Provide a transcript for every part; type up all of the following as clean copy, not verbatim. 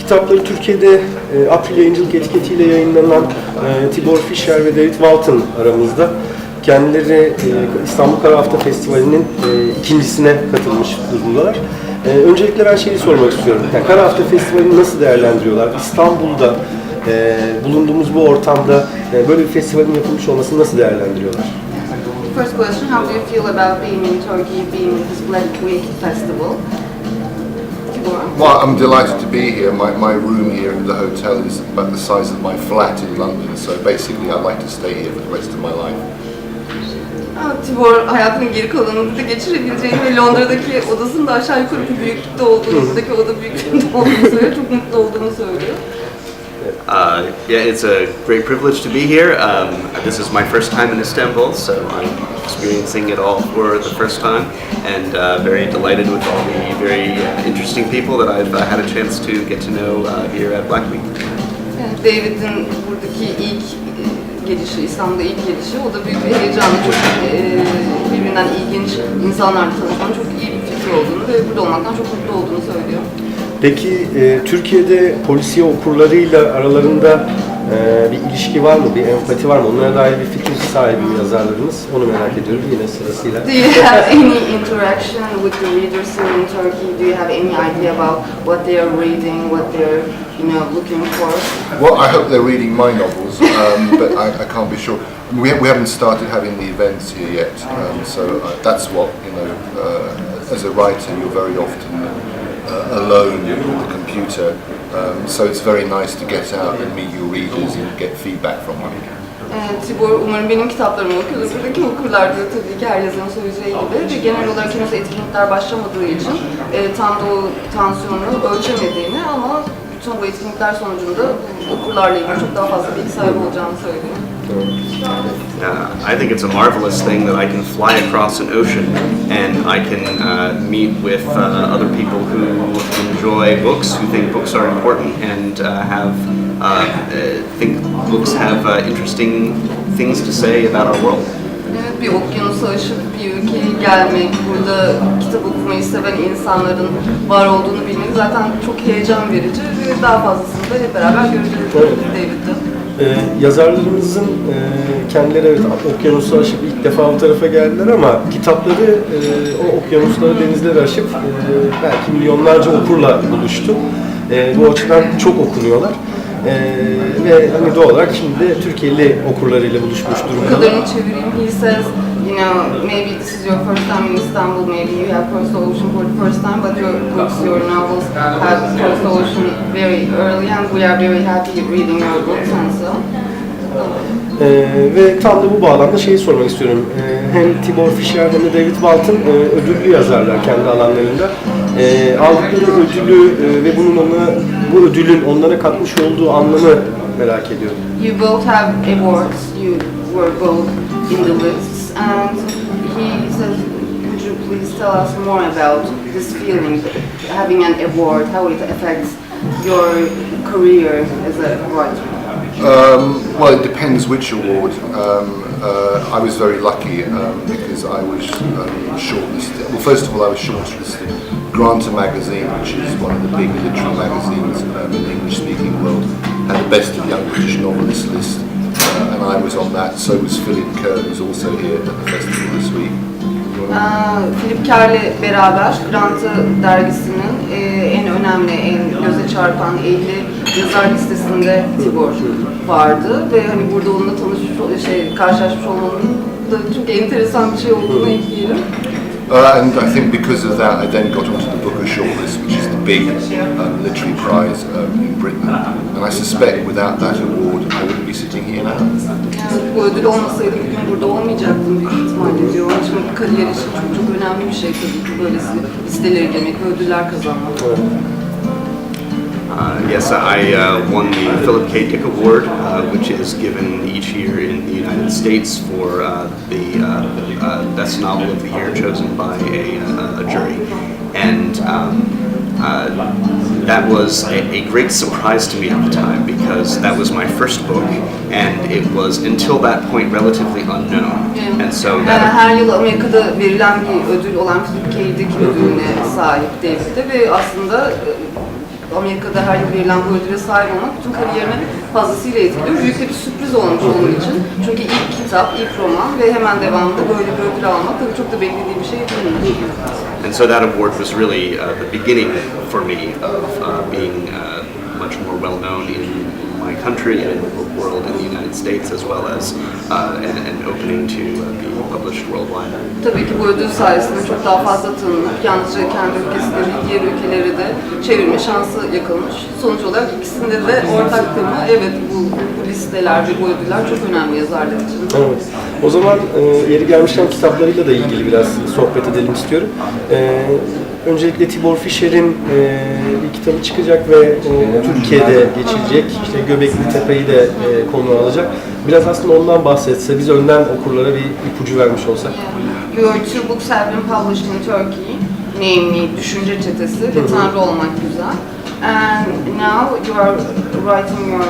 kitapları Türkiye'de April Yayıncılık etiketiyle yayınlanan Tibor Fischer ve David Walton aramızda. Kendileri İstanbul Kara Hafta Festivali'nin ikincisine katılmış durumdalar. Öncelikle ben şeyi sormak istiyorum. Yani Kara Hafta Festivali'ni nasıl değerlendiriyorlar? İstanbul'da bulunduğumuz bu ortamda böyle bir festivalin yapılmış olmasını nasıl değerlendiriyorlar? First question, how do you feel about being in Turkey, being at this Black Week festival? Well, I'm delighted to be here. My room here in the hotel is about the size of my flat in London, so basically I'd like to stay here for the rest of my life. Tibor hayatının geri kalanını burada geçirebileceğini ve Londra'daki odasının da aşağı yukarı bir büyüklükte olduğunu, buradaki oda büyüklükte olduğunu söylüyor, çok mutlu olduğunu söylüyor. Yeah, it's a great privilege to be here. This is my first time in Istanbul, so I'm experiencing it all for the first time, and very delighted with all the very interesting people that I've had a chance to get to know here at Black Week. David'in buradaki ilk gelişi, İstanbul'da ilk gelişi, o da büyük bir heyecanla, çok birbirinden ilginç insanlarla tanışmanın çok iyi bir fikir olduğunu ve burada olmaktan çok mutlu olduğunu söylüyor. Peki Türkiye'de polisiye okurlarıyla aralarında bir ilişki var mı, bir empati var mı? Onlara dair bir fikir sahibi mi yazarlarınız? Onu merak ediyorum yine sırasıyla. Do you have any interaction with the readers here in Turkey? Do you have any idea about what they are reading, what they're looking for? Well, I hope they're reading my novels, but I can't be sure. We haven't started having the events here yet, so that's what as a writer, you're very often alone with the computer, so it's very nice to get out and meet your readers and get feedback from them. Tibor umarım benim kitaplarımı okuyordur. Buradaki okurlar da tabii ki her yazarın söyleyeceği gibi ve genel olarak henüz etkinlikler başlamadığı için tam da o tansiyonu ölçemediğini ama bütün bu etkinlikler sonucunda okurlarla ilgili çok daha fazla bilgi sahibi olacağını söylüyor. I think it's a marvelous thing that I can fly across an ocean and I can meet with other people who enjoy books, who think books are important, and think books have interesting things to say about our world. Bir okyanusu aşıp bir ülkeye gelmek, burada kitap okumayı seven insanların var olduğunu bilmek zaten çok heyecan verici ve daha fazlasını da hep beraber göreceğiz David'de. Yazarlarımızın kendileri evet okyanusu aşıp ilk defa bu tarafa geldiler ama kitapları o okyanusları, denizleri aşıp belki milyonlarca okurla buluştu. Bu açıdan çok okunuyorlar. Ve hani doğal olarak şimdi de Türkiye'li okurlarıyla buluşmuş durumda. Kadarını çevireyim. He says, maybe this is your first time in Istanbul, maybe you have crossed the ocean for the first time, but your books, your novels have crossed the ocean very early, and we are very happy reading your books and so. Ve tam da bu bağlamda şeyi sormak istiyorum. Hem Tibor Fischer hem de David Walton ödüllü yazarlar kendi alanlarında. Aldıkları ödülü ve bu ödülün onlara katmış olduğu anlamı merak ediyorum. You both have awards. You were both in the lists, and he says, "Would you please tell us more about this feeling, having an award, how it affects your career as a writer?" Well, it depends which award. I was very lucky because I was shortlisted. Well, first of all, I was shortlisted. Granta magazine, which is one of the big literary magazines in the English-speaking world, had the best of young British novelists list, and I was on that. So was Philip Kerr, who's also here at the festival this week. Philip Kerr'le beraber Granta dergisinin en önemli, en göze çarpan 50 yazar listesinde Tibor vardı ve hani burada onunla karşılaşmış olmanın da çok enteresan bir şey olduğunu ekleyelim. And I think because of that, I then got onto the Booker shortlist, which is the big literary prize in Britain. And I suspect without that award, I wouldn't be sitting here now. Yani bu ödül olmasaydı bugün burada olmayacaktım büyük ihtimalle diyor. Onun için kariyer için çok önemli bir şey tabii ki böyle listelere girmek ve ödüller kazanmak. Yes, I won the Philip K. Dick Award, which is given each year in the United States for the best novel of the year chosen by a jury. And that was a great surprise to me at the time because that was my first book and it was until that point relatively unknown. And so her yıl Amerika'da verilen bir ödül olan Philip K. Dick ödülüne sahip David'de ve aslında Amerika'da her yıl verilen bu ödüle sahip olmak bütün kariyerini fazlasıyla etkiliyor. Büyük de bir sürpriz olmuş onun için. Çünkü ilk kitap, ilk roman ve hemen devamında böyle bir ödül almak tabii çok da beklediğim bir şey değil. And so that award was really the beginning for me of being much more well known in my country and in the book world in the United States, as well as and opening to be published worldwide. Tabii ki bu ödül sayesinde çok daha fazla tanınıp yalnızca kendi ülkesinde değil diğer ülkelere de çevirme şansı yakalamış. Sonuç olarak ikisinde de ortak tema evet bu listeler ve bu ödüller çok önemli yazarlar için. Evet. O zaman yeri gelmişken kitaplarıyla da ilgili biraz sohbet edelim istiyorum. Öncelikle Tibor Fischer'in bir kitabı çıkacak ve Türkiye'de geçilecek. İşte Göbekli Tepe'yi de konu alacak. Biraz aslında ondan bahsetse, biz önden okurlara bir ipucu vermiş olsak. Your two books have been published in Turkey, namely Düşünce Çetesi ve Tanrı Olmak Güzel. And now you are writing your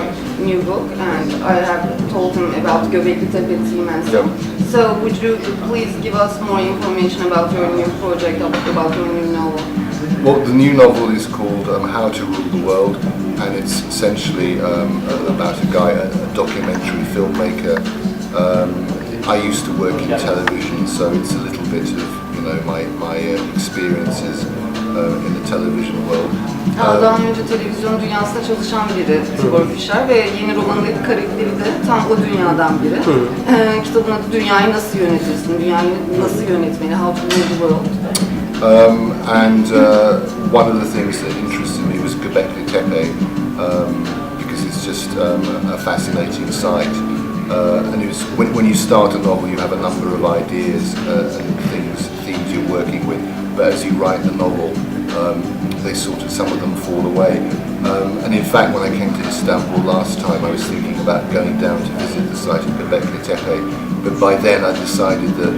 new book, and I have told him about Göbekli Tepe team and so. So would you please give us more information about your new project, about your new novel? Well, the new novel is called How to Rule the World, and it's essentially about a guy, a documentary filmmaker. I used to work in television, so it's a little bit of my experiences in the television world. Daha önce televizyon dünyasında çalışan biri Tibor Fischer ve yeni romanındaki karakteri de tam o dünyadan biri. Kitabın adı Dünyayı Nasıl Yönetirsin, Dünyayı Nasıl Yönetmeni, How to Rule the World. One of the things that interested me was Göbekli Tepe, because it's just a fascinating site. And it was, when you start a novel, you have a number of ideas and themes you're working with. But as you write the novel, some of them fall away. And in fact, when I came to Istanbul last time, I was thinking about going down to visit the site of Göbekli Tepe. But by then, I decided that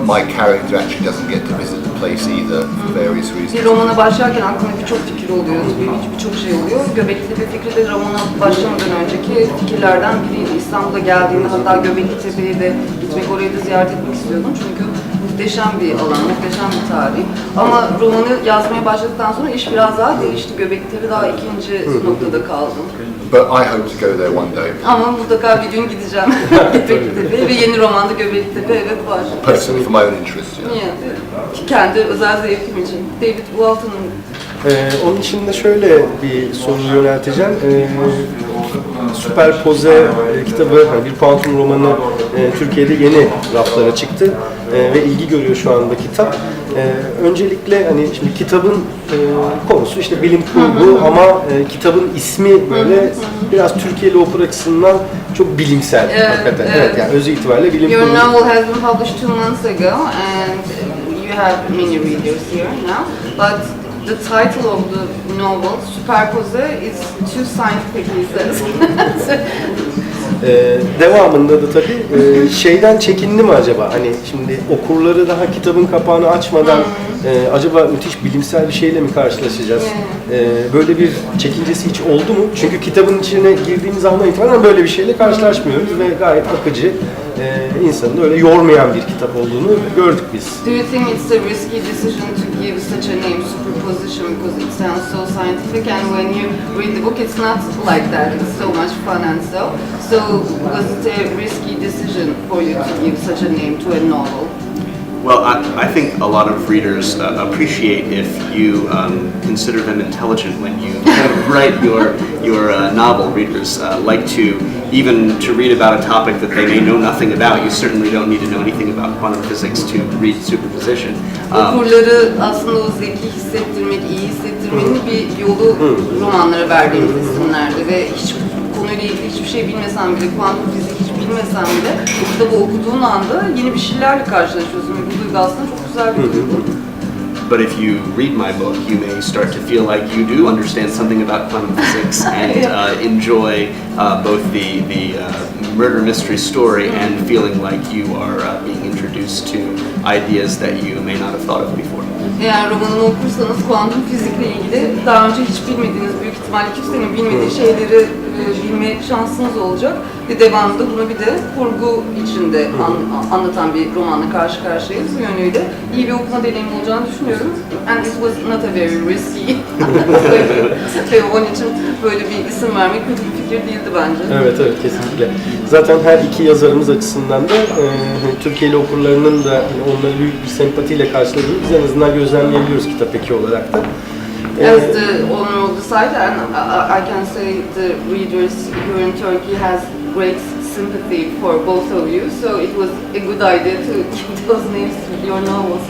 my character actually doesn't get to visit the place either for various reasons. Bir romana başlarken aklımda birçok fikir oluyor, birçok şey oluyor. Göbekli Tepe fikri de romana başlamadan önceki fikirlerden biriydi. İstanbul'a geldiğimde hatta Göbekli Tepe'ye de gitmek, orayı da ziyaret etmek istiyordum. Çünkü muhteşem bir alan, muhteşem bir tarih. Ama romanı yazmaya başladıktan sonra iş biraz daha değişti. Göbekli Tepe daha ikinci noktada kaldı. But I hope to go there one day. Ama mutlaka bir gün gideceğim Göbekli Tepe'ye ve yeni romanda Göbekli Tepe evet var. Personally, for my own interest, Yeah. Kendi özel zevkim için. David Walton'un Onun için de şöyle bir soru yönelteceğim. Süperpoze kitabı, yani bir kuantum romanı Türkiye'de yeni raflara çıktı ve ilgi görüyor şu anda kitap. Öncelikle hani şimdi kitabın konusu işte bilim kurgu ama kitabın ismi böyle biraz Türkiye'li okur açısından çok bilimsel hakikaten. Evet, yani özü itibariyle bilim kurgu. Your novel has been published 2 months ago and you have many readers here now. But the title of the novel, Superpose, is too scientific, he says. Devamında da tabii şeyden çekindi mi acaba? Hani şimdi okurları daha kitabın kapağını açmadan acaba müthiş bilimsel bir şeyle mi karşılaşacağız? Böyle bir çekincesi hiç oldu mu? Çünkü kitabın içine girdiğimiz andan itibaren böyle bir şeyle karşılaşmıyoruz ve gayet akıcı, insanı da öyle yormayan bir kitap olduğunu gördük biz. Do you think it's a risky decision to give such a name, superposition, because it sounds so scientific, and when you read the book it's not like that, it's so much fun and so was it a risky decision for you to give such a name to a novel? Well, I think a lot of readers appreciate if you consider them intelligent when you write your novel. Readers like to even to read about a topic that they may know nothing about. You certainly don't need to know anything about quantum physics to read superposition. Okurları aslında o zeki hissettirmek, iyi hissettirmenin bir yolu romanlara verdiğimiz isimlerdi ve hiç konuyla ilgili hiçbir şey bilmesen bile, kuantum fizik hiç bilmesen bile bu kitabı okuduğun anda yeni bir şeylerle karşılaşıyorsun ve bu duygu aslında çok güzel bir duygu. But if you read my book, you may start to feel like you do understand something about quantum physics and enjoy both the murder mystery story and feeling like you are being introduced to ideas that you may not have thought of before. Eğer romanımı okursanız kuantum fizikle ilgili daha önce hiç bilmediğiniz, büyük ihtimalle kimsenin bilmediği şeyleri bilme şansınız olacak. Ve devamında bunu bir de kurgu içinde anlatan bir romanla karşı karşıyayız. Bu yönüyle iyi bir okuma deneyimi olacağını düşünüyorum. And it was not a very risky. Ve onun için böyle bir isim vermek kötü bir fikir değildi bence. Evet, evet, kesinlikle. Zaten her iki yazarımız açısından da Türkiye'li okurlarının da onları büyük bir sempatiyle karşıladığını biz en azından gözlemleyebiliyoruz kitap eki olarak da. As the owner of the site, and I can say the readers here in Turkey has great sympathy for both of you, so it was a good idea to give those names to your novels.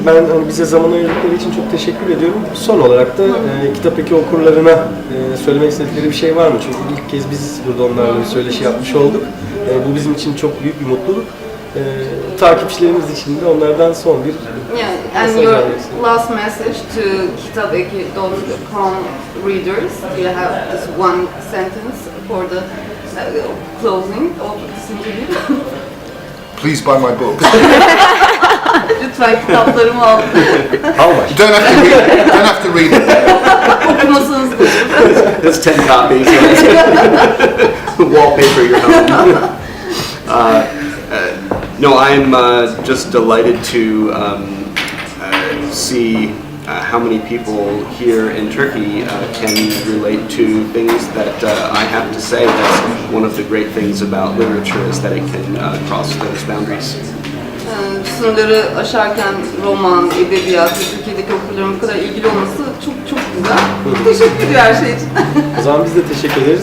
Ben hani bize zaman ayırdıkları için çok teşekkür ediyorum. Son olarak da kitap eki okurlarına söylemek istedikleri bir şey var mı? Çünkü ilk kez biz burada onlarla bir söyleşi yapmış olduk. Bu bizim için çok büyük bir mutluluk. Takipçilerimiz için de onlardan son bir Yeah, and your last message to kitapeki.com readers, you have this one sentence for the closing of this interview. Please buy my book. Lütfen kitaplarımı alın. How much? You don't have to read it. Okumasanız da olur. There's 10 copies. Wallpaper your home. No, I'm just delighted to see how many people here in Turkey can relate to things that I have to say. That's one of the great things about literature is that it can cross those boundaries. Sınırları aşarken roman, edebiyat ve Türkiye'deki okurların bu kadar ilgili olması çok çok güzel. Teşekkür ediyorum her şey için. O zaman biz de teşekkür ederiz.